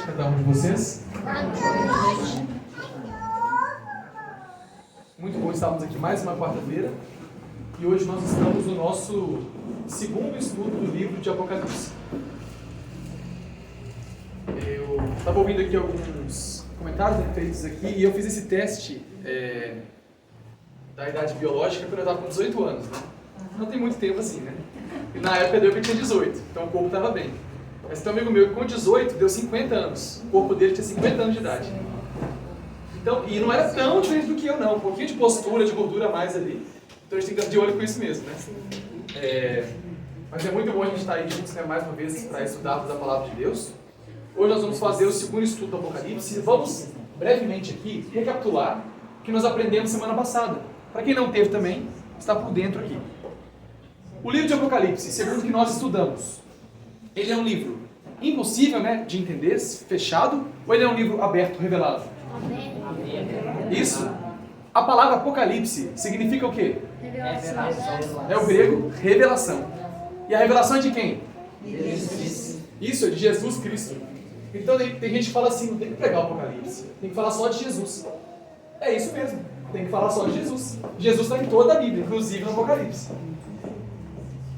Cada um de vocês. Muito bom estarmos aqui mais uma quarta-feira e hoje nós estamos no nosso segundo estudo do livro de Apocalipse. Eu estava ouvindo aqui alguns comentários feitos aqui e eu fiz esse teste da idade biológica quando eu estava com 18 anos, né? Não tem muito tempo assim, né? E na época deu que eu tinha 18, então o corpo estava bem. Mas tem um amigo meu que com 18 deu 50 anos. O corpo dele tinha 50 anos de idade. Então, e não era tão diferente do que eu, não. Um pouquinho de postura, de gordura a mais ali. Então a gente tem que estar de olho com isso mesmo, né? Mas é muito bom a gente estar aí juntos, né, mais uma vez para estudarmos a Palavra de Deus. Hoje nós vamos fazer o segundo estudo do Apocalipse e vamos brevemente aqui recapitular o que nós aprendemos semana passada. Para quem não teve também, está por dentro aqui. O livro de Apocalipse, segundo o que nós estudamos, ele é um livro impossível, né, de entender, fechado, ou ele é um livro aberto, revelado? Isso. A palavra Apocalipse significa o quê? Revelação. É o grego revelação. E a revelação é de quem? Isso, é de Jesus Cristo. Então tem gente que fala assim, não tem que pregar o Apocalipse, tem que falar só de Jesus. É isso mesmo, tem que falar só de Jesus. Jesus está em toda a Bíblia, inclusive no Apocalipse.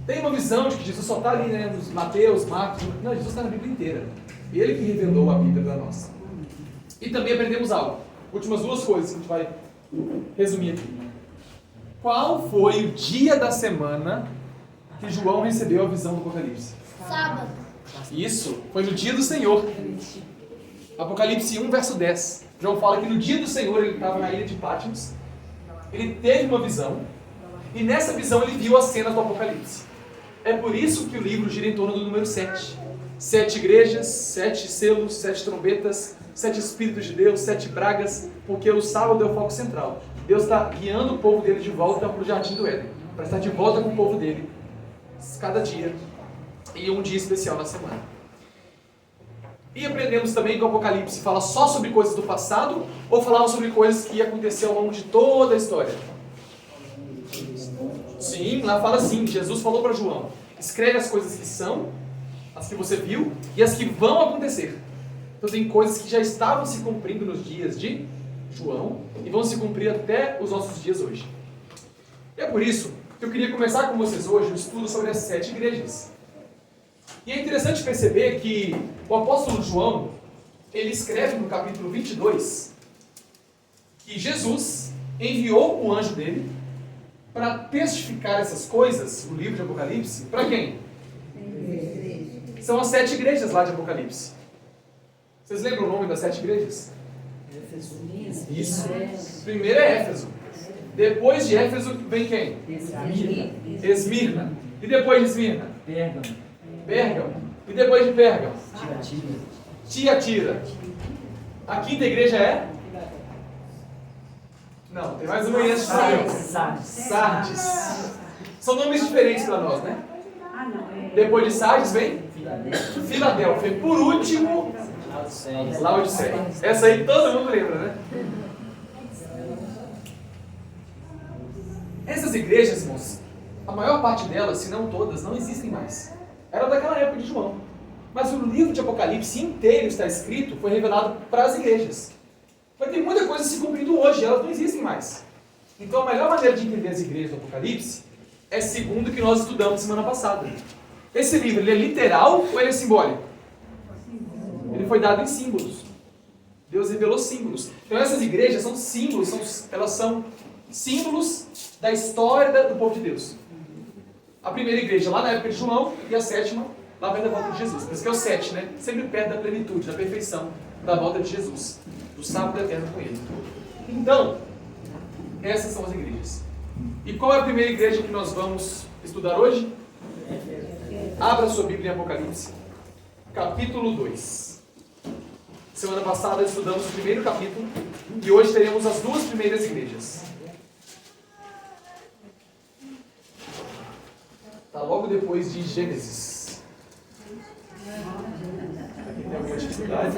Tem uma visão de que Jesus só está ali, né, nos Mateus, Marcos. Não, Jesus está na Bíblia inteira. Ele que revelou a Bíblia para nós. E também aprendemos algo. Últimas duas coisas que a gente vai resumir aqui. Qual foi o dia da semana que João recebeu a visão do Apocalipse? Sábado. Isso, foi no dia do Senhor. Apocalipse 1, verso 10. João fala que no dia do Senhor ele estava na ilha de Patmos. Ele teve uma visão. E nessa visão ele viu a cena do Apocalipse. É por isso que o livro gira em torno do número 7. 7 igrejas, 7 selos, 7 trombetas, 7 Espíritos de Deus, 7 pragas, porque o sábado é o foco central. Deus está guiando o povo dele de volta para o Jardim do Éden, para estar de volta com o povo dele, cada dia, e um dia especial na semana. E aprendemos também que o Apocalipse fala só sobre coisas do passado, ou falava sobre coisas que aconteceram ao longo de toda a história? Sim, lá fala assim, Jesus falou para João, escreve as coisas que são, as que você viu, e as que vão acontecer. Então tem coisas que já estavam se cumprindo nos dias de João, e vão se cumprir até os nossos dias hoje. E é por isso que eu queria começar com vocês hoje o estudo sobre as 7 igrejas. E é interessante perceber que o apóstolo João, ele escreve no capítulo 22, que Jesus enviou o anjo dele para testificar essas coisas, o livro de Apocalipse, para quem? São as 7 igrejas lá de Apocalipse. Vocês lembram o nome das 7 igrejas? Isso. Primeiro é Éfeso. Depois de Éfeso vem quem? Esmirna. E depois de Esmirna? Pérgamo. E depois de Pérgamo? Tiatira. A quinta igreja é? Não, tem mais uma aí antes de Sardes. São nomes diferentes para nós, né? Depois de Sardes vem? Filadélfia. E por último, Laodiceia. Essa aí todo mundo lembra, né? Essas igrejas, irmãos, a maior parte delas, se não todas, não existem mais. Era daquela época de João. Mas o livro de Apocalipse inteiro está escrito, foi revelado para as igrejas. Mas tem muita coisa se cumprindo hoje, elas não existem mais. Então a melhor maneira de entender as igrejas do Apocalipse é segundo o que nós estudamos semana passada. Esse livro, ele é literal ou ele é simbólico? Ele foi dado em símbolos. Deus revelou símbolos. Então essas igrejas são símbolos, elas são símbolos da história do povo de Deus. A primeira igreja lá na época de João e a sétima lá perto da volta de Jesus. Por isso que é o 7, né? Sempre perto da plenitude, da perfeição da volta de Jesus. Do sábado eterno com ele. Então, essas são as igrejas. E qual é a primeira igreja que nós vamos estudar hoje? Abra sua Bíblia em Apocalipse, capítulo 2. Semana passada estudamos o primeiro capítulo e hoje teremos as duas primeiras igrejas. Está logo depois de Gênesis. Aqui tem alguma dificuldade?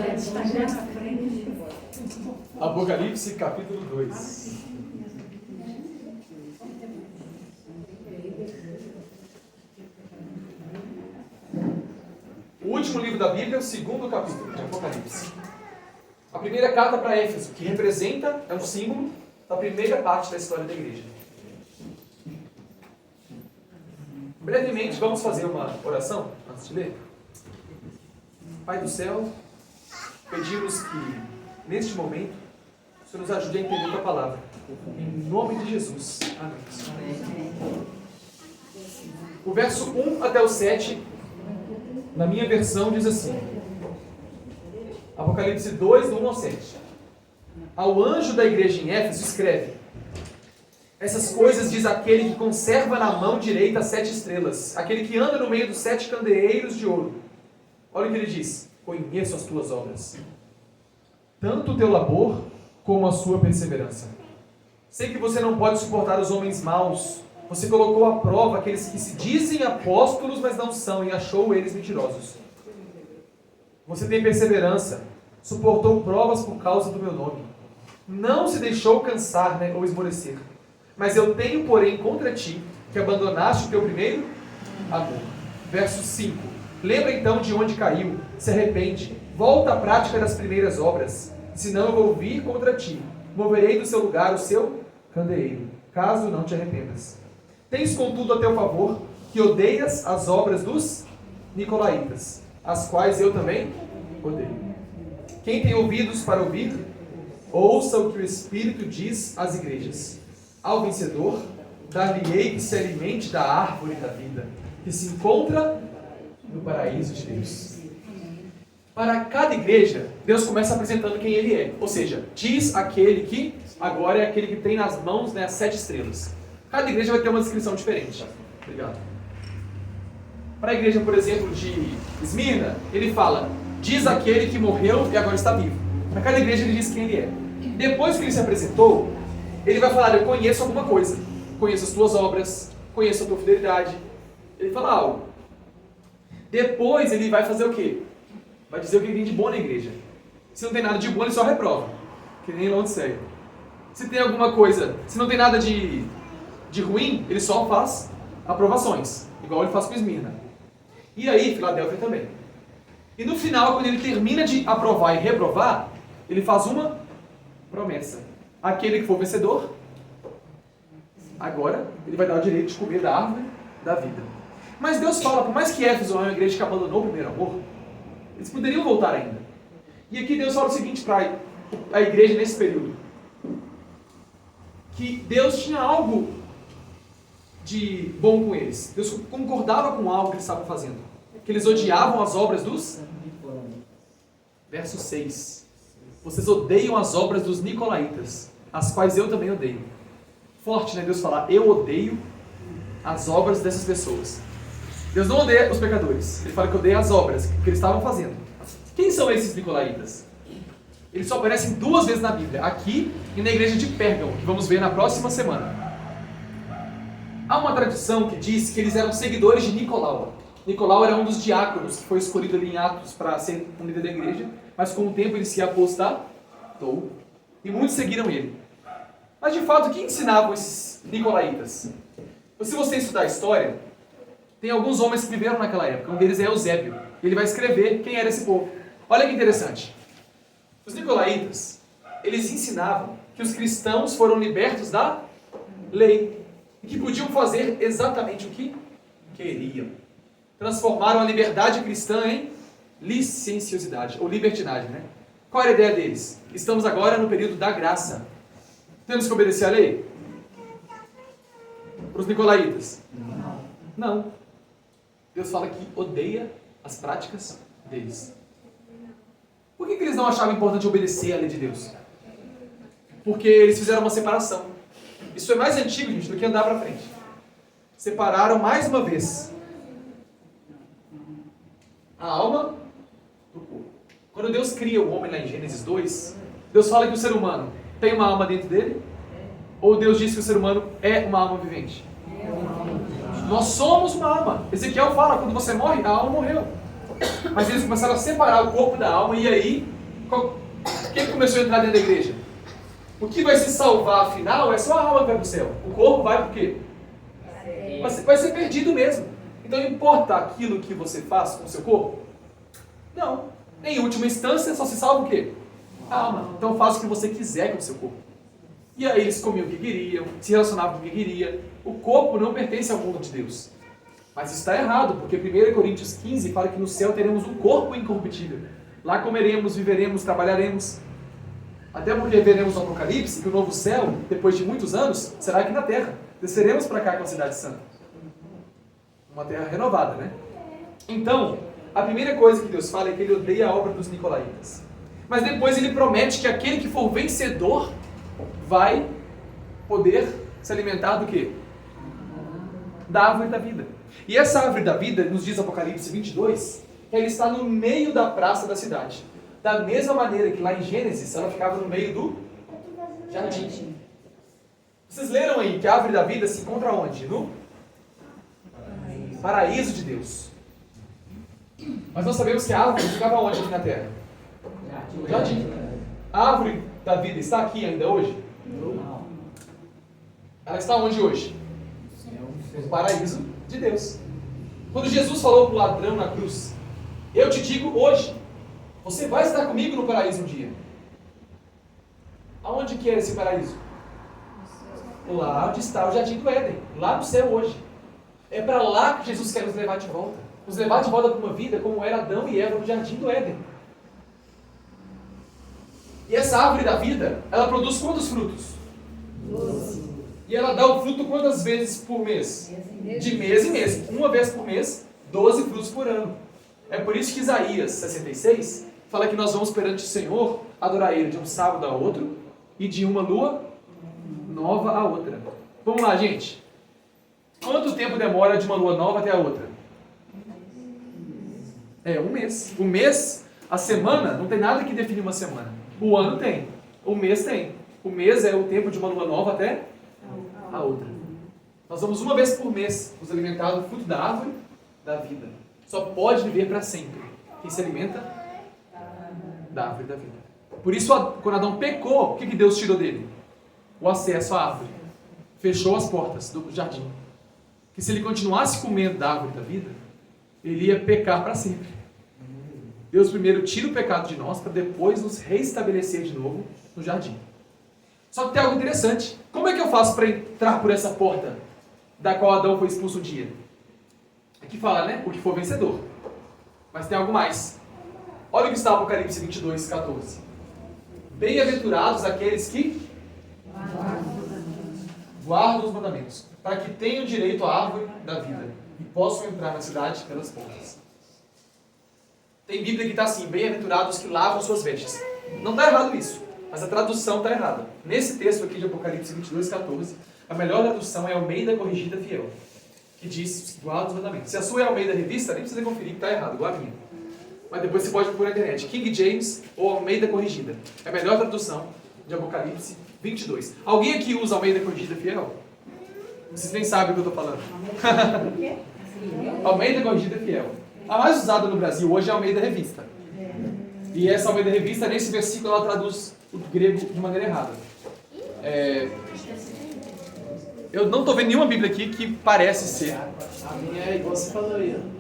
Apocalipse, capítulo 2. O último livro livro da Bíblia, o segundo capítulo de Apocalipse. A primeira carta para Éfeso, que representa, é um símbolo da primeira parte da história da igreja. Brevemente, vamos fazer uma oração antes de ler. Pai do céu, pedimos que, neste momento, o Senhor nos ajude a entender a tua palavra. Em nome de Jesus. Amém. O verso 1 até o 7, na minha versão, diz assim. Apocalipse 2, do 1 ao 7. Ao anjo da igreja em Éfeso escreve: essas coisas diz aquele que conserva na mão direita as 7 estrelas, aquele que anda no meio dos 7 candeeiros de ouro. Olha o que ele diz: conheço as tuas obras, tanto o teu labor como a sua perseverança. Sei que você não pode suportar os homens maus. Você colocou à prova aqueles que se dizem apóstolos, mas não são, e achou eles mentirosos. Você tem perseverança, suportou provas por causa do meu nome. Não se deixou cansar, ou esmorecer. Mas eu tenho, porém, contra ti, que abandonaste o teu primeiro amor. Verso 5. Lembra então de onde caiu, se arrepende, volta à prática das primeiras obras. Senão eu vou vir contra ti, moverei do seu lugar o seu candeeiro, caso não te arrependas. Tens contudo a teu favor, que odeias as obras dos nicolaítas, as quais eu também odeio. Quem tem ouvidos para ouvir, ouça o que o Espírito diz às igrejas. Ao vencedor, dar-lhe-ei que se alimente da árvore da vida, que se encontra no paraíso de Deus. Para cada igreja, Deus começa apresentando quem Ele é. Ou seja, diz aquele que agora é aquele que tem nas mãos as 7 estrelas. Cada igreja vai ter uma descrição diferente. Obrigado. Para a igreja, por exemplo, de Esmirna, ele fala: diz aquele que morreu e agora está vivo. Para cada igreja ele diz quem ele é. Depois que ele se apresentou, ele vai falar: eu conheço alguma coisa. Conheço as tuas obras, conheço a tua fidelidade. Ele fala algo. Depois ele vai fazer o quê? Vai dizer o que tem de bom na igreja. Se não tem nada de bom, ele só reprova. Que nem Laodiceia. Se tem alguma coisa, se não tem nada de ruim, ele só faz aprovações. Igual ele faz com Esmirna. E aí, Filadélfia também. E no final, quando ele termina de aprovar e reprovar, ele faz uma promessa. Aquele que for vencedor, agora ele vai dar o direito de comer da árvore da vida. Mas Deus fala, por mais que Éfeso é uma igreja que abandonou o primeiro amor, eles poderiam voltar ainda. E aqui Deus fala o seguinte para a igreja nesse período: que Deus tinha algo de bom com eles. Deus concordava com algo que eles estavam fazendo. Que eles odiavam as obras dos... Verso 6. Vocês odeiam as obras dos nicolaítas, as quais eu também odeio. Forte, né? Deus falar: eu odeio as obras dessas pessoas. Deus não odeia os pecadores. Ele fala que odeia as obras que eles estavam fazendo. Quem são esses nicolaítas? Eles só aparecem 2 vezes na Bíblia. Aqui e na igreja de Pérgamo, que vamos ver na próxima semana. Há uma tradição que diz que eles eram seguidores de Nicolau. Nicolau era um dos diáconos que foi escolhido ali em Atos para ser um líder da igreja, mas com o tempo ele se apostatou e muitos seguiram ele. Mas de fato, quem ensinavam esses nicolaítas? Se você estudar a história, tem alguns homens que viveram naquela época. Um deles é Eusébio. Ele vai escrever quem era esse povo. Olha que interessante. Os nicolaítas, eles ensinavam que os cristãos foram libertos da lei e que podiam fazer exatamente o que queriam. Transformaram a liberdade cristã em licenciosidade, ou libertinagem, né? Qual era a ideia deles? Estamos agora no período da graça. Temos que obedecer à lei? Para os nicolaítas? Não. Deus fala que odeia as práticas deles. Por que eles não achavam importante obedecer à lei de Deus? Porque eles fizeram uma separação. Isso é mais antigo, gente, do que andar para frente. Separaram mais uma vez a alma do corpo. Quando Deus cria o homem lá em Gênesis 2, Deus fala que o ser humano tem uma alma dentro dele? Ou Deus diz que o ser humano é uma alma vivente? Nós somos uma alma. Ezequiel fala, quando você morre, a alma morreu. Mas eles começaram a separar o corpo da alma, e aí, quem começou a entrar dentro da igreja? O que vai se salvar, afinal, é só a alma que vai para o céu. O corpo vai por quê? Vai ser perdido mesmo. Então, importa aquilo que você faz com o seu corpo? Não. Em última instância, só se salva o quê? A alma. Então faça o que você quiser com o seu corpo. E aí eles comiam o que queriam, se relacionavam com o que queriam. O corpo não pertence ao mundo de Deus. Mas isso está errado, porque 1 Coríntios 15 fala que no céu teremos um corpo incorruptível. Lá comeremos, viveremos, trabalharemos. Até porque veremos no Apocalipse que o novo céu, depois de muitos anos, será aqui na terra. Desceremos para cá com a cidade santa. Uma terra renovada, né? Então, a primeira coisa que Deus fala é que Ele odeia a obra dos nicolaítas. Mas depois Ele promete que aquele que for vencedor vai poder se alimentar do quê? Da árvore da vida. E essa árvore da vida, nos diz Apocalipse 22, que ela está no meio da praça da cidade. Da mesma maneira que lá em Gênesis, ela ficava no meio do jardim. Vocês leram aí que a árvore da vida se encontra onde? No paraíso de Deus. Mas nós sabemos que a árvore ficava onde aqui na terra? No jardim. A árvore da vida está aqui ainda hoje? Não. Ela está onde hoje? No paraíso de Deus. Quando Jesus falou para o ladrão na cruz, eu te digo hoje, você vai estar comigo no paraíso um dia. Aonde que é esse paraíso? Lá onde está o jardim do Éden, lá no céu hoje. É para lá que Jesus quer nos levar de volta. Nos levar de volta para uma vida como era Adão e Eva no jardim do Éden. E essa árvore da vida, ela produz quantos frutos? 12. E ela dá o fruto quantas vezes por mês? De mês em mês. Uma vez por mês, 12 frutos por ano. É por isso que Isaías 66 fala que nós vamos perante o Senhor adorar Ele de um sábado a outro e de uma lua nova a outra. Vamos lá, gente. Quanto tempo demora de uma lua nova até a outra? É, um mês. O mês, a semana, não tem nada que define uma semana. O ano tem. O mês tem. O mês é o tempo de uma lua nova até a outra. Nós vamos uma vez por mês nos alimentar do fruto da árvore da vida. Só pode viver para sempre quem se alimenta da árvore da vida. Por isso, quando Adão pecou, o que Deus tirou dele? O acesso à árvore. Fechou as portas do jardim. Que se ele continuasse comendo da árvore da vida, ele ia pecar para sempre. Deus primeiro tira o pecado de nós para depois nos reestabelecer de novo no jardim. Só que tem algo interessante. Como é que eu faço para entrar por essa porta da qual Adão foi expulso um dia? Aqui fala, né? O que for vencedor. Mas tem algo mais. Olha o que está no Apocalipse 22, 14. Bem-aventurados aqueles que guardam os mandamentos, para que tenham direito à árvore da vida e possam entrar na cidade pelas portas. Tem Bíblia que está assim, bem-aventurados que lavam suas vestes. Não está errado isso, mas a tradução está errada. Nesse texto aqui de Apocalipse 22, 14, a melhor tradução é Almeida Corrigida Fiel, que diz, guarda os mandamentos. Se a sua é Almeida Revista, nem precisa conferir que está errado, igual a minha. Mas depois você pode pôr na internet, King James ou Almeida Corrigida. É a melhor tradução de Apocalipse 22. Alguém aqui usa Almeida Corrigida Fiel? Vocês nem sabem o que eu estou falando. Almeida Corrigida Fiel. A mais usada no Brasil hoje é a Almeida Revista. E essa Almeida Revista, nesse versículo, ela traduz o grego de maneira errada. Eu não estou vendo nenhuma Bíblia aqui que parece ser. A minha é igual você falou aí, ó.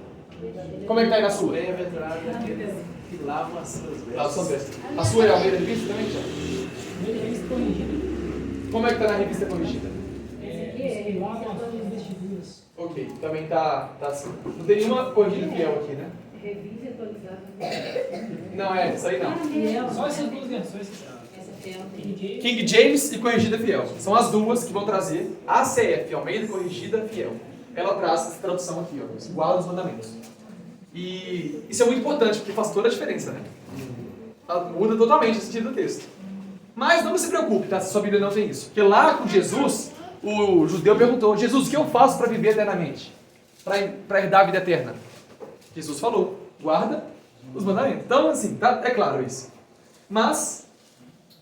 Como é que está aí na sua? Bem-aventurado aqueles que lavam as suas vestes. A sua é a Almeida Revista também, já? Revista corrigida. Como é que está na Revista Corrigida? Lava as vestiduras. Ok, também tá assim. Não tem nenhuma corrigida fiel aqui, né? Revisa atualizada. Não, isso aí não. Só essas duas versões. Essa fiel tem. King James e Corrigida Fiel. São as duas que vão trazer a ACF, Almeida Corrigida Fiel. Ela traz essa tradução aqui, ó, igual aos mandamentos. E isso é muito importante, porque faz toda a diferença, né? Ela muda totalmente o sentido do texto. Mas não se preocupe, tá? Se sua Bíblia não tem isso. Porque lá com Jesus, o judeu perguntou, Jesus, o que eu faço para viver eternamente? Para herdar a vida eterna? Jesus falou, guarda os mandamentos. Então, assim, tá, é claro isso. Mas,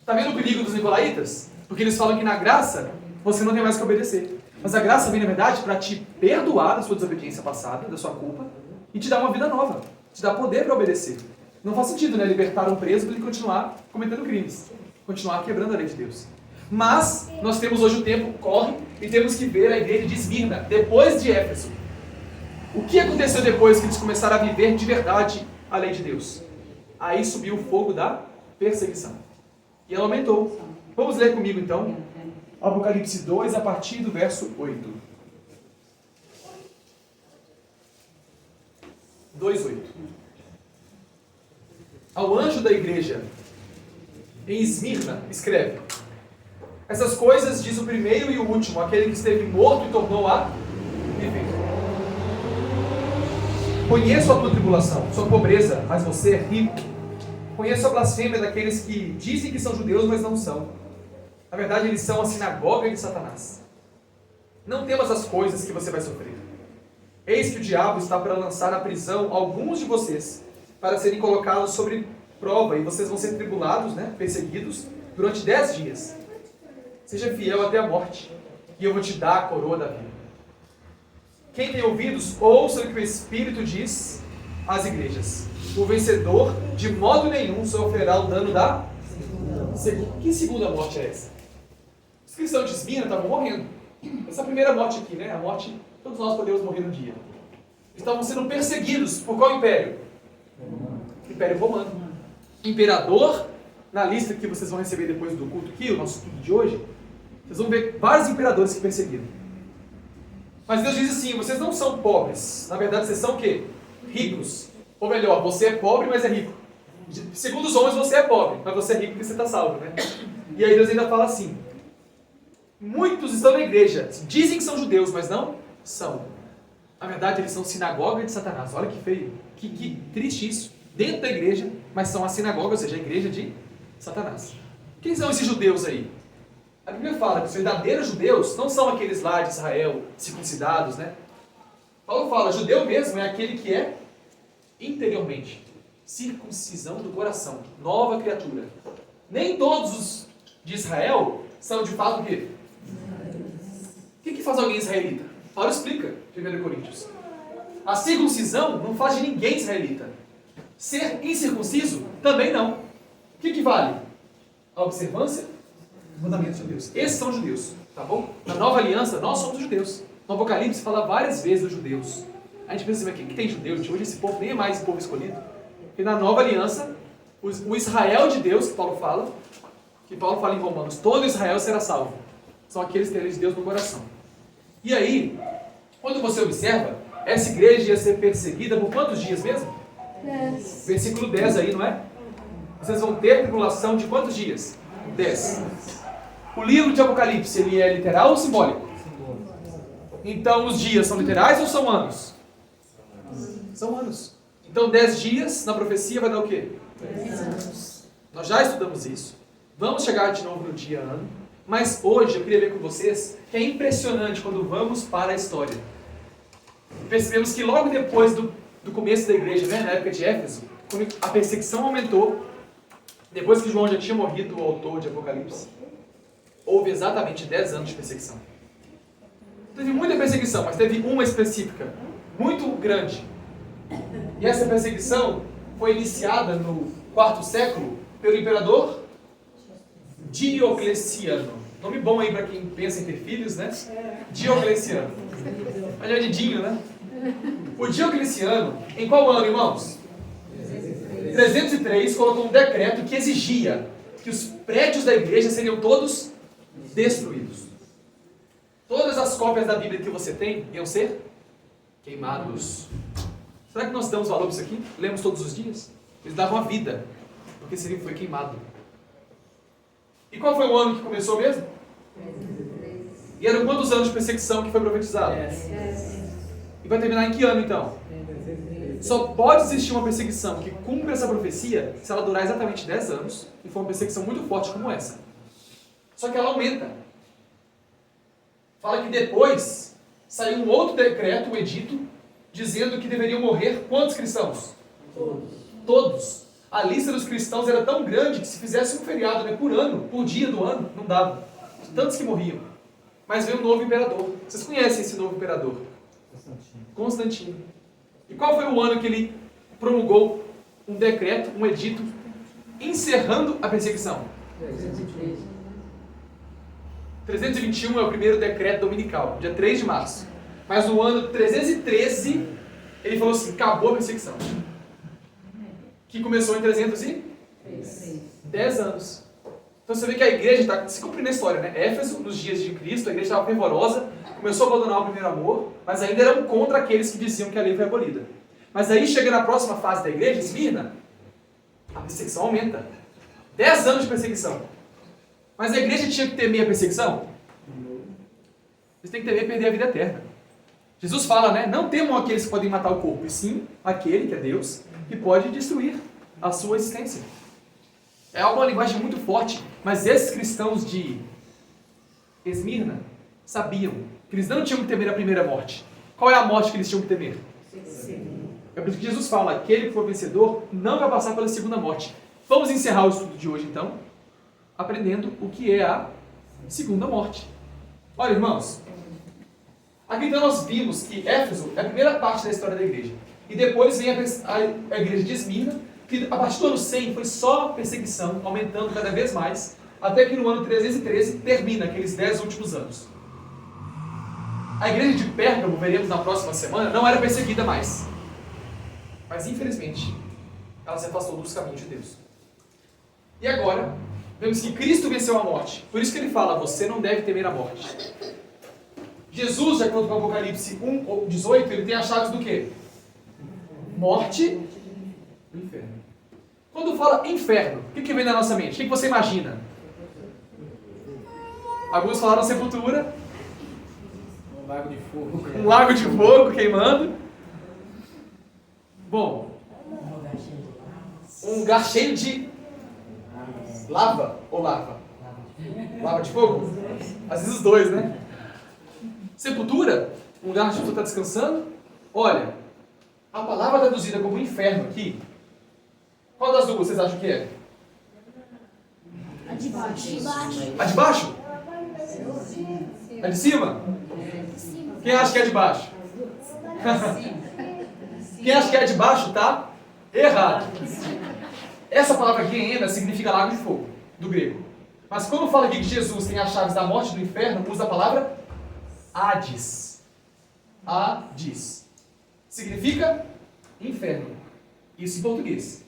tá vendo o perigo dos nicolaítas? Porque eles falam que na graça, você não tem mais que obedecer. Mas a graça vem, na verdade, para te perdoar da sua desobediência passada, da sua culpa, e te dar uma vida nova. Te dar poder para obedecer. Não faz sentido, né? Libertar um preso para ele continuar cometendo crimes. Continuar quebrando a lei de Deus. Mas, nós temos hoje o tempo corre e temos que ver a igreja de Esmirna, depois de Éfeso. O que aconteceu depois que eles começaram a viver de verdade a lei de Deus. Aí subiu o fogo da perseguição. E ela aumentou. Vamos ler comigo então, Apocalipse 2, a partir do verso 8. 2:8. Ao anjo da igreja em Esmirna, escreve: essas coisas diz o primeiro e o último, aquele que esteve morto e tornou a viver. Conheço a tua tribulação, sua pobreza, mas você é rico. Conheço a blasfêmia daqueles que dizem que são judeus, mas não são. Na verdade, eles são a sinagoga de Satanás. Não temas as coisas que você vai sofrer. Eis que o diabo está para lançar à prisão alguns de vocês, para serem colocados sobre prova, e vocês vão ser tribulados, perseguidos, durante 10 dias. Seja fiel até a morte, e eu vou te dar a coroa da vida. Quem tem ouvidos, ouça o que o Espírito diz às igrejas. O vencedor, de modo nenhum, sofrerá o dano da segunda. Que segunda morte é essa? Os cristãos de Esmirna estavam morrendo. Essa primeira morte aqui, a morte, todos nós podemos morrer um dia. Estavam sendo perseguidos por qual império? Império Romano. Imperador, na lista que vocês vão receber depois do culto aqui, o nosso estudo de hoje, vocês vão ver vários imperadores que perseguiram. Mas Deus diz assim: vocês não são pobres. Na verdade, vocês são o quê? Ricos. Ou melhor, você é pobre, mas é rico. Segundo os homens, você é pobre, mas você é rico porque você está salvo, E aí Deus ainda fala assim: muitos estão na igreja, dizem que são judeus, mas não são. Na verdade, eles são sinagoga de Satanás. Olha que feio, que triste isso. Dentro da igreja, mas são a sinagoga, ou seja, a igreja de Satanás. Quem são esses judeus aí? A Bíblia fala que os verdadeiros judeus não são aqueles lá de Israel, circuncidados, Paulo fala, judeu mesmo é aquele que é interiormente. Circuncisão do coração, nova criatura. Nem todos os de Israel são de fato o quê? O que faz alguém israelita? Paulo explica, 1 Coríntios. A circuncisão não faz de ninguém israelita. Ser incircunciso também não. O que vale? A observância dos mandamentos de Deus. Esses são judeus, tá bom? Na nova aliança, nós somos judeus. No Apocalipse fala várias vezes dos judeus. A gente pensa assim, que tem judeus? Hoje esse povo nem é mais o povo escolhido. E na nova aliança, o Israel de Deus, que Paulo fala em Romanos, todo Israel será salvo. São aqueles que têm a lei de Deus no coração. E aí, quando você observa, essa igreja ia ser perseguida por quantos dias mesmo? 10. Versículo 10 aí, não é? Vocês vão ter tribulação de quantos dias? 10. O livro de Apocalipse, ele é literal ou simbólico? Então, os dias são literais ou são anos? São anos. Então, 10 dias na profecia vai dar o quê? 10 anos. Nós já estudamos isso. Vamos chegar de novo no dia ano. Mas hoje eu queria ver com vocês que é impressionante quando vamos para a história. Percebemos que logo depois do começo da igreja, na época de Éfeso, quando a perseguição aumentou, depois que João já tinha morrido, o autor de Apocalipse, houve exatamente 10 anos de perseguição. Teve muita perseguição, mas teve uma específica, muito grande. E essa perseguição foi iniciada no 4º século pelo imperador Diocleciano. Nome bom aí para quem pensa em ter filhos, Diocleciano. Olha de Dinho, O Diocleciano, em qual ano, irmãos? 303, colocou um decreto que exigia que os prédios da igreja seriam todos destruídos. Todas as cópias da Bíblia que você tem iam ser queimados. Será que nós damos valor para isso aqui? Lemos todos os dias? Eles davam a vida, porque esse livro foi queimado. E qual foi o ano que começou mesmo? E eram quantos anos de perseguição que foi profetizado? E vai terminar em que ano então? Só pode existir uma perseguição que cumpre essa profecia se ela durar exatamente 10 anos e for uma perseguição muito forte como essa. Só que ela aumenta. Fala que depois saiu um outro decreto, um edito, dizendo que deveriam morrer quantos cristãos? Todos. A lista dos cristãos era tão grande que se fizesse um feriado por ano, por dia do ano, não dava. Tantos que morriam. Mas veio um novo imperador. Vocês conhecem esse novo imperador? Constantino. E qual foi o ano que ele promulgou um decreto, um edito, encerrando a perseguição? 321 é o primeiro decreto dominical, dia 3 de março. Mas no ano 313, ele falou assim, acabou a perseguição. que começou em 310 anos. Então você vê que a igreja está se cumprindo a história, né? Éfeso, nos dias de Cristo, a igreja estava fervorosa, começou a abandonar o primeiro amor, mas ainda eram contra aqueles que diziam que a lei foi abolida. Mas aí chega na próxima fase da igreja, Esmirna, a perseguição aumenta. 10 anos de perseguição. Mas a igreja tinha que temer a perseguição? Eles têm que temer perder a vida eterna. Jesus fala, né? Não temam aqueles que podem matar o corpo, e sim aquele, que é Deus, que pode destruir a sua existência. É uma linguagem muito forte, mas esses cristãos de Esmirna sabiam que eles não tinham que temer a primeira morte. Qual é a morte que eles tinham que temer? É por isso que Jesus fala, aquele que for vencedor não vai passar pela segunda morte. Vamos encerrar o estudo de hoje, então, aprendendo o que é a segunda morte. Olha, irmãos, aqui então nós vimos que Éfeso é a primeira parte da história da igreja. E depois vem a igreja de Esmirna, que a partir do ano 100 foi só perseguição, aumentando cada vez mais, até que no ano 313 termina aqueles 10 últimos anos. A igreja de Pérgamo, veremos na próxima semana, não era perseguida mais. Mas infelizmente, ela se afastou dos caminhos de Deus. E agora, vemos que Cristo venceu a morte. Por isso que ele fala, você não deve temer a morte. Jesus, de acordo com Apocalipse 1:18, ele tem as chaves do quê? Morte e inferno. Quando fala inferno, o que vem na nossa mente? O que você imagina? Alguns falaram sepultura. Um lago de fogo. Um lago de fogo queimando. Bom, um lugar cheio de lava ou lava? Lava de fogo? Às vezes os dois, né? Sepultura, um lugar onde a pessoa está descansando. Olha, a palavra traduzida como inferno aqui, qual das duas vocês acham que é? A de baixo. A de baixo? A de cima? Quem acha que é de baixo? Quem acha que é de baixo tá errado. Essa palavra aqui, Ena, significa lago de fogo, do grego. Mas quando fala aqui que Jesus tem as chaves da morte e do inferno, usa a palavra Hades. Hades. Significa inferno. Isso em português.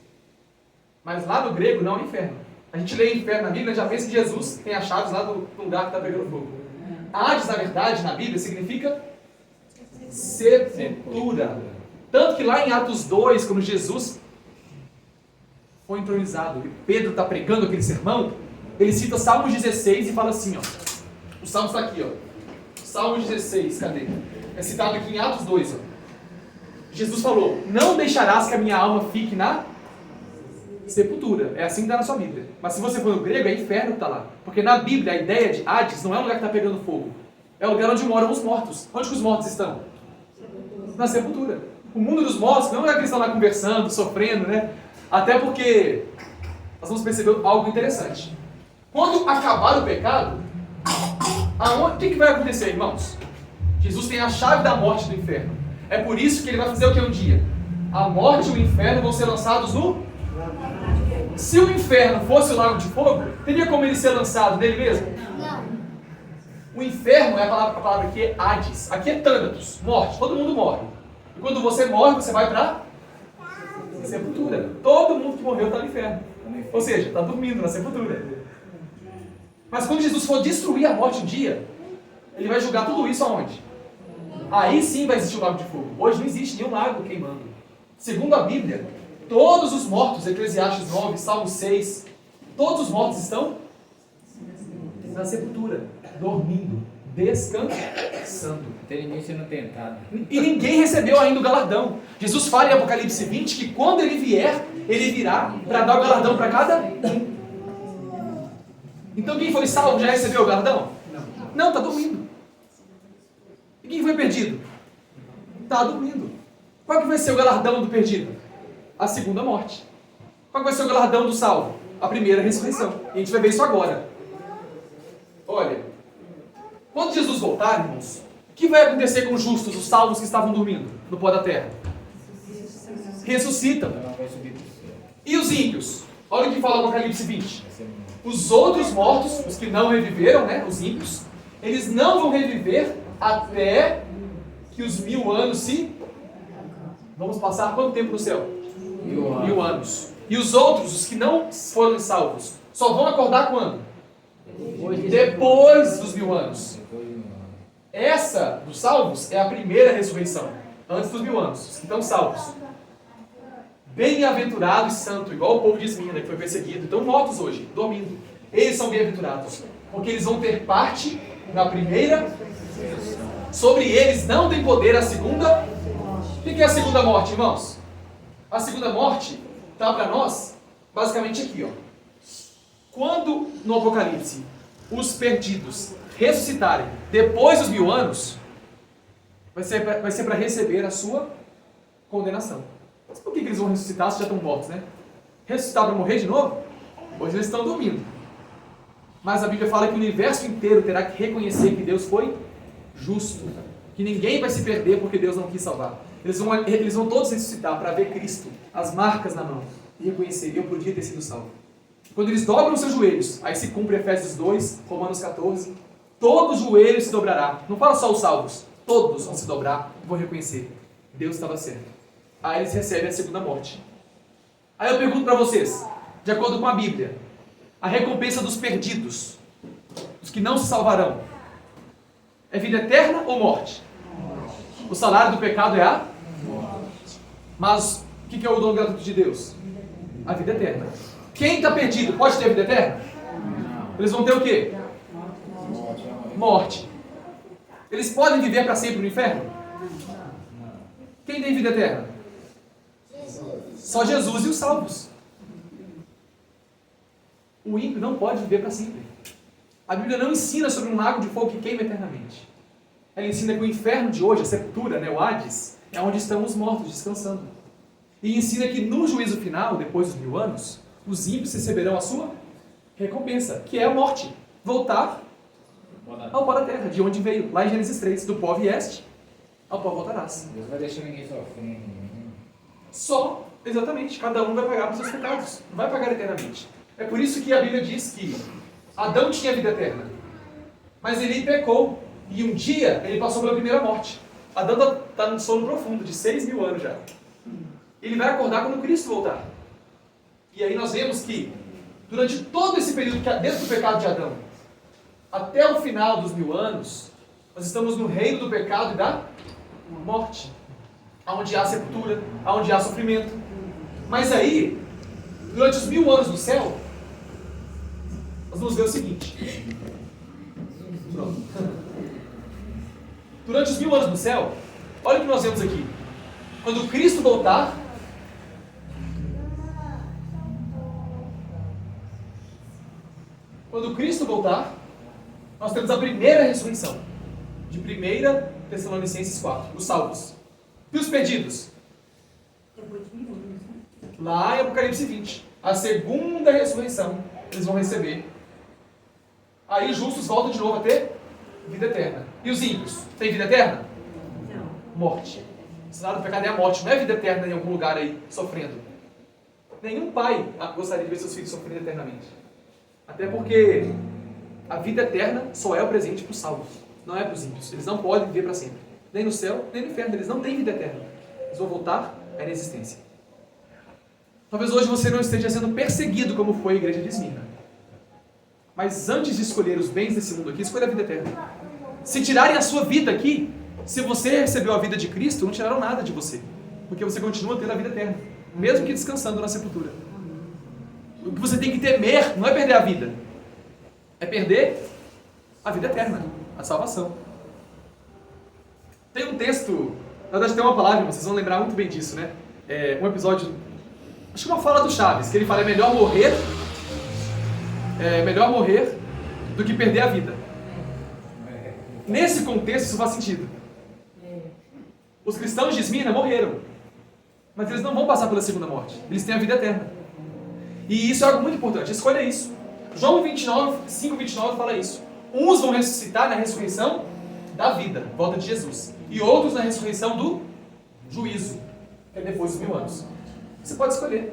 Mas lá no grego não é inferno. A gente lê inferno na Bíblia e já pensa que Jesus tem as chaves lá do lugar que está pegando fogo. Hades, na verdade, na Bíblia, significa sepultura. Tanto que lá em Atos 2, quando Jesus foi entronizado e Pedro está pregando aquele sermão, ele cita Salmos 16 e fala assim, ó. O Salmo está aqui, ó. Salmos 16, cadê? É citado aqui em Atos 2, ó. Jesus falou, não deixarás que a minha alma fique na sepultura. É assim que está na sua Bíblia. Mas se você for no grego, é inferno que está lá. Porque na Bíblia a ideia de Hades não é um lugar que está pegando fogo. É o lugar onde moram os mortos. Onde que os mortos estão? Na sepultura. O mundo dos mortos não é um lugar que eles estão lá conversando, sofrendo, né? Até porque nós vamos perceber algo interessante. Quando acabar o pecado, o que vai acontecer, irmãos? Jesus tem a chave da morte e do inferno. É por isso que ele vai fazer o que um dia? A morte e o inferno vão ser lançados no... Se o inferno fosse o lago de fogo, teria como ele ser lançado nele mesmo? Não. O inferno é a palavra aqui é Hades. Aqui é Thanatos, morte. Todo mundo morre. E quando você morre, você vai para sepultura. Todo mundo que morreu está no inferno. Ou seja, está dormindo na sepultura. Mas quando Jesus for destruir a morte um dia, ele vai julgar tudo isso aonde? Aí sim vai existir o lago de fogo. Hoje não existe nenhum lago queimando. Segundo a Bíblia, todos os mortos, Eclesiastes 9, Salmo 6, todos os mortos estão na sepultura, dormindo, descansando. Terem sendo tentado. E ninguém recebeu ainda o galardão. Jesus fala em Apocalipse 20 que quando ele vier, ele virá para dar o galardão para cada um. Então quem foi salvo já recebeu o galardão? Não, está dormindo. E quem foi perdido? Está dormindo. Qual que vai ser o galardão do perdido? A segunda morte. Qual que vai ser o galardão do salvo? A primeira ressurreição. E a gente vai ver isso agora. Olha, quando Jesus voltar, irmãos, o que vai acontecer com os justos, os salvos que estavam dormindo no pó da terra? Ressuscitam. E os ímpios? Olha o que fala o Apocalipse 20. Os outros mortos, os que não reviveram, né, os ímpios, eles não vão reviver até que os 1000 anos se... Vamos passar quanto tempo no céu? 1000 anos. 1000 anos. E os outros, os que não foram salvos, só vão acordar quando? Depois dos 1000 anos. Essa dos salvos é a primeira ressurreição, antes dos 1000 anos, os que estão salvos. Bem-aventurado e santo, igual o povo de Esmirna, que foi perseguido, estão mortos hoje, dormindo. Eles são bem-aventurados, porque eles vão ter parte na primeira. Sobre eles não tem poder a segunda. O que é a segunda morte, irmãos? A segunda morte está para nós, basicamente aqui, ó. Quando no Apocalipse os perdidos ressuscitarem depois dos 1000 anos, vai ser para receber a sua condenação. Mas por que eles vão ressuscitar se já estão mortos, né? Ressuscitar para morrer de novo? Hoje eles estão dormindo. Mas a Bíblia fala que o universo inteiro terá que reconhecer que Deus foi justo. Que ninguém vai se perder porque Deus não quis salvar. Eles vão todos ressuscitar para ver Cristo, as marcas na mão, e reconhecer, eu podia ter sido salvo. Quando eles dobram os seus joelhos, aí se cumpre Efésios 2, Romanos 14, todo joelho se dobrará. Não fala só os salvos, todos vão se dobrar e vão reconhecer, Deus estava certo. Aí eles recebem a segunda morte. Aí eu pergunto para vocês, de acordo com a Bíblia, a recompensa dos perdidos, dos que não se salvarão, é vida eterna ou morte? O salário do pecado é a morte. Mas o que é o dom gratuito de Deus? A vida eterna. Quem está perdido pode ter vida eterna? Eles vão ter o quê? Morte. Eles podem viver para sempre no inferno? Quem tem vida eterna? Só Jesus e os salvos. O ímpio não pode viver para sempre. A Bíblia não ensina sobre um lago de fogo que queima eternamente. Ela ensina que o inferno de hoje, a sepultura, né, o Hades, é onde estão os mortos descansando. E ensina que no juízo final, depois dos 1000 anos, os ímpios receberão a sua recompensa, que é a morte. Voltar ao pó da terra, de onde veio. Lá em Gênesis 3, do pó vieste, ao pó voltarás. Deus vai deixar ninguém sofrer. Só, exatamente, cada um vai pagar pelos seus pecados. Não vai pagar eternamente. É por isso que a Bíblia diz que Adão tinha vida eterna, mas ele pecou. E um dia ele passou pela primeira morte. Adão está num sono profundo de 6.000 anos já. Ele vai acordar quando Cristo voltar. E aí nós vemos que durante todo esse período, desde o pecado de Adão até o final dos 1000 anos, nós estamos no reino do pecado e da morte, onde há sepultura, onde há sofrimento. Mas aí, durante os 1000 anos do céu, nós vamos ver o seguinte. Pronto. Durante os 1000 anos no céu, olha o que nós vemos aqui. Quando Cristo voltar, nós temos a primeira ressurreição, de 1 Tessalonicenses 4, os salvos. E os perdidos? Lá em Apocalipse 20, a segunda ressurreição, eles vão receber. Aí os justos voltam de novo a ter vida eterna. E os ímpios? Tem vida eterna? Não. Morte. O salário do pecado é a morte, não é vida eterna em algum lugar aí, sofrendo. Nenhum pai gostaria de ver seus filhos sofrendo eternamente. Até porque a vida eterna só é o presente para os salvos, não é para os ímpios. Eles não podem viver para sempre. Nem no céu, nem no inferno. Eles não têm vida eterna. Eles vão voltar à inexistência. Talvez hoje você não esteja sendo perseguido como foi a igreja de Esmirna. Mas antes de escolher os bens desse mundo aqui, escolha a vida eterna. Se tirarem a sua vida aqui, se você recebeu a vida de Cristo, não tiraram nada de você. Porque você continua tendo a vida eterna, mesmo que descansando na sepultura. O que você tem que temer não é perder a vida, é perder a vida eterna, a salvação. Tem um texto, na verdade tem uma palavra, vocês vão lembrar muito bem disso, né? Um episódio, acho que uma fala do Chaves, que ele fala, é melhor morrer do que perder a vida. Nesse contexto isso faz sentido. Os cristãos de Esmirna morreram, mas eles não vão passar pela segunda morte, eles têm a vida eterna. E isso é algo muito importante, escolha isso. João 5:29 fala isso. Uns vão ressuscitar na ressurreição da vida, volta de Jesus, e outros na ressurreição do juízo, que é depois dos 1000 anos. Você pode escolher.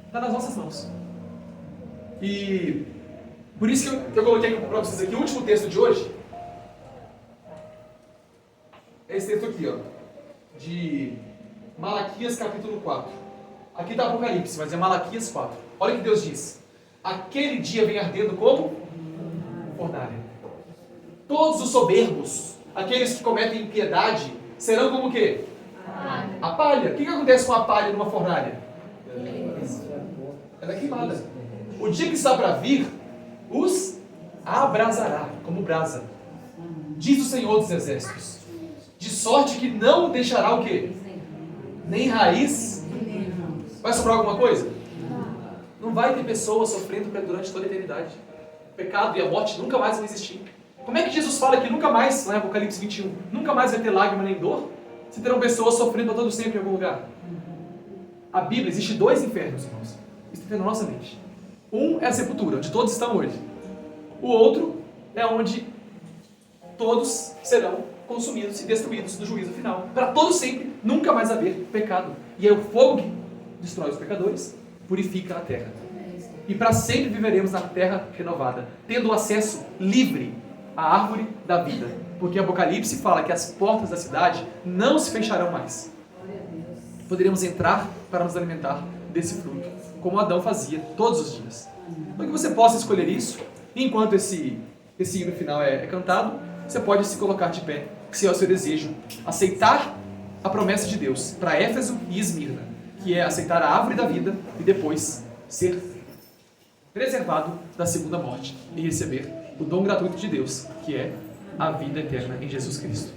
Está nas nossas mãos. E por isso que eu coloquei para vocês aqui o último texto de hoje. É esse texto aqui, ó, de Malaquias capítulo 4. Aqui está Apocalipse, mas é Malaquias 4. Olha o que Deus diz. Aquele dia vem ardendo como fornalha. Todos os soberbos, aqueles que cometem impiedade, serão como o quê? A palha. O que acontece com a palha numa fornalha? Ela é queimada. O dia que está para vir, os abrasará, como brasa. Diz o Senhor dos Exércitos. De sorte que não deixará o quê? Nem raiz. Vai sobrar alguma coisa? Não vai ter pessoas sofrendo durante toda a eternidade. O pecado e a morte nunca mais vão existir. Como é que Jesus fala que nunca mais, lá em Apocalipse 21, nunca mais vai ter lágrima nem dor? Se terão pessoas sofrendo para todo sempre em algum lugar. A Bíblia, existe 2 infernos, irmãos. Isso está na nossa mente. Um é a sepultura, onde todos estão hoje. O outro é onde todos serão consumidos e destruídos no juízo final. Para todo sempre, nunca mais haver pecado. E é o fogo que destrói os pecadores, purifica a terra. E para sempre viveremos na terra renovada, tendo acesso livre à árvore da vida. Porque Apocalipse fala que as portas da cidade não se fecharão mais. Poderemos entrar para nos alimentar desse fruto, como Adão fazia todos os dias. Então que você possa escolher isso, e enquanto esse hino final é cantado, você pode se colocar de pé, se é o seu desejo, aceitar a promessa de Deus para Éfeso e Esmirna, que é aceitar a árvore da vida e depois ser preservado da segunda morte e receber o dom gratuito de Deus, que é a vida eterna em Jesus Cristo.